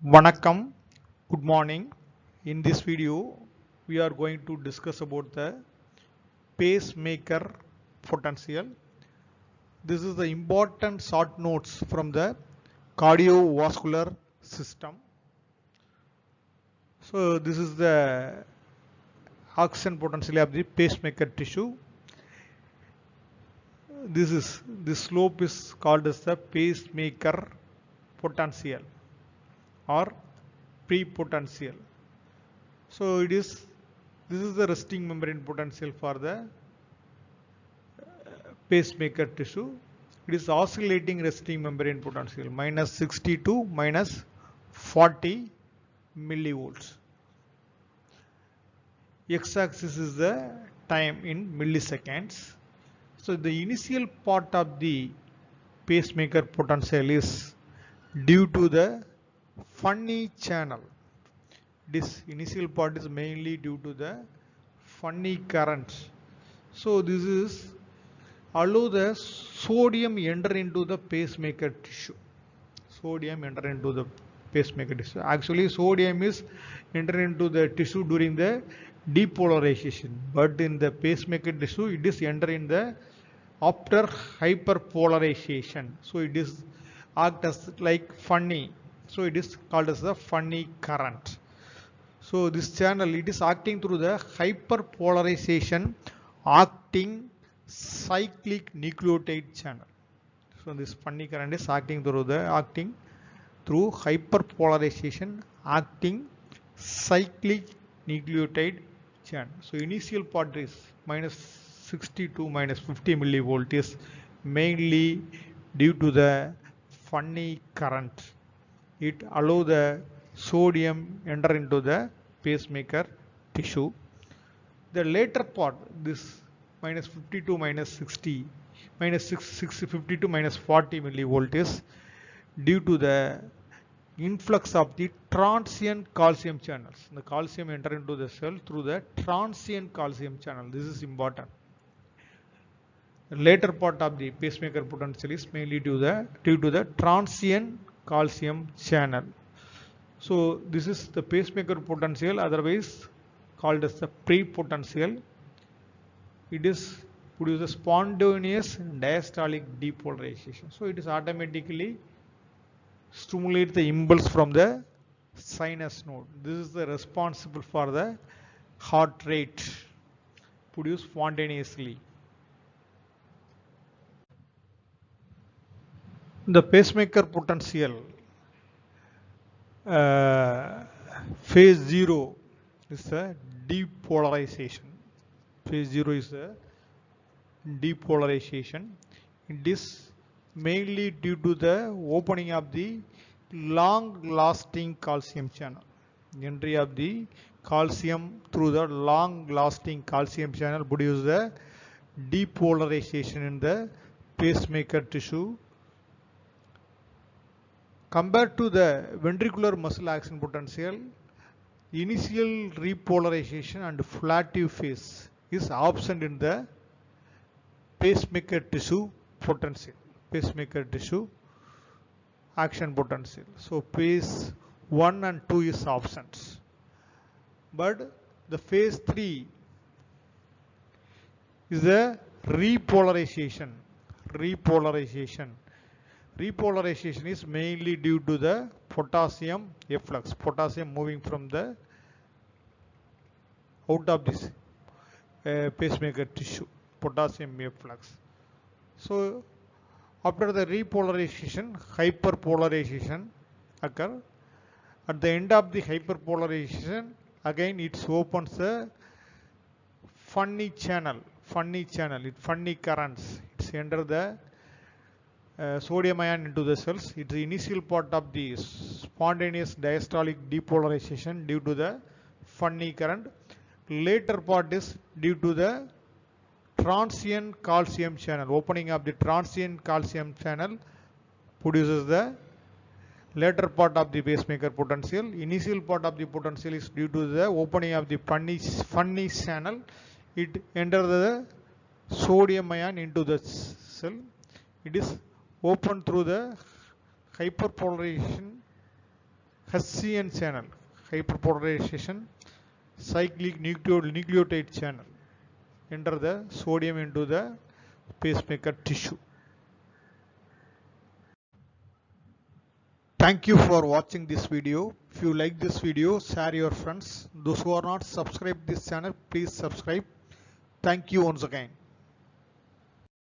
Vanakkam, good morning. In this video, we are going to discuss about the pacemaker potential. This is the important short notes from the cardiovascular system. So this is the action potential of the pacemaker tissue. This slope is called as the pacemaker potential or pre-potential. So this is the resting membrane potential for the pacemaker tissue. It is oscillating resting membrane potential minus 60 to minus 40 millivolts. X-axis is the time in milliseconds. So the initial part of the pacemaker potential is due to the funny channel. This initial part is mainly due to the funny current. So this is allow the sodium enter into the pacemaker tissue. Sodium enter into the pacemaker tissue. Actually, sodium is enter into the tissue during the depolarization, but in the pacemaker tissue, it is enter in the after hyperpolarization. So it is act as like funny. So it is called as the funny current. So this channel, it is acting through the hyperpolarization acting cyclic nucleotide channel. So this funny current is acting through hyperpolarization acting cyclic nucleotide channel. So initial part is minus 60 to minus 50 millivolt is mainly due to the funny current. It allow the sodium enter into the pacemaker tissue. The later part, this minus 50 to minus 60, minus 50 to minus 40 millivolt is due to the influx of the transient calcium channels. The calcium enter into the cell through the transient calcium channel. This is important. The later part of the pacemaker potential is mainly due to the transient calcium channel. So this is the pacemaker potential, otherwise called as the pre-potential. It is produces spontaneous diastolic depolarization. So it is automatically stimulate the impulse from the sinus node. This is the responsible for the heart rate produced spontaneously. The pacemaker potential phase 0 is the depolarization. Phase 0 is the depolarization. It is mainly due to the opening of the long-lasting calcium channel. Entry of the calcium through the long-lasting calcium channel produces the depolarization in the pacemaker tissue. Compared to the ventricular muscle action potential, initial repolarization and flative phase is absent in the pacemaker tissue potential, pacemaker tissue action potential. So phase 1 and 2 is absent. But the phase 3 is the repolarization. Repolarization is mainly due to the potassium efflux, potassium moving from the out of this pacemaker tissue, potassium efflux. So after the repolarization, hyperpolarization occur. At the end of the hyperpolarization, again it opens the funny channel, funny currents. It's enter the sodium ion into the cells. It's the initial part of the spontaneous diastolic depolarization due to the funny current. Later part is due to the transient calcium channel. Opening of the transient calcium channel produces the later part of the pacemaker potential. Initial part of the potential is due to the opening of the funny channel. It enters the sodium ion into the cell. It is open through the Hessian channel, hyperpolarization, cyclic nucleotide channel. Enter the sodium into the pacemaker tissue. Thank you for watching this video. If you like this video, share your friends. Those who are not subscribed this channel, please subscribe. Thank you once again.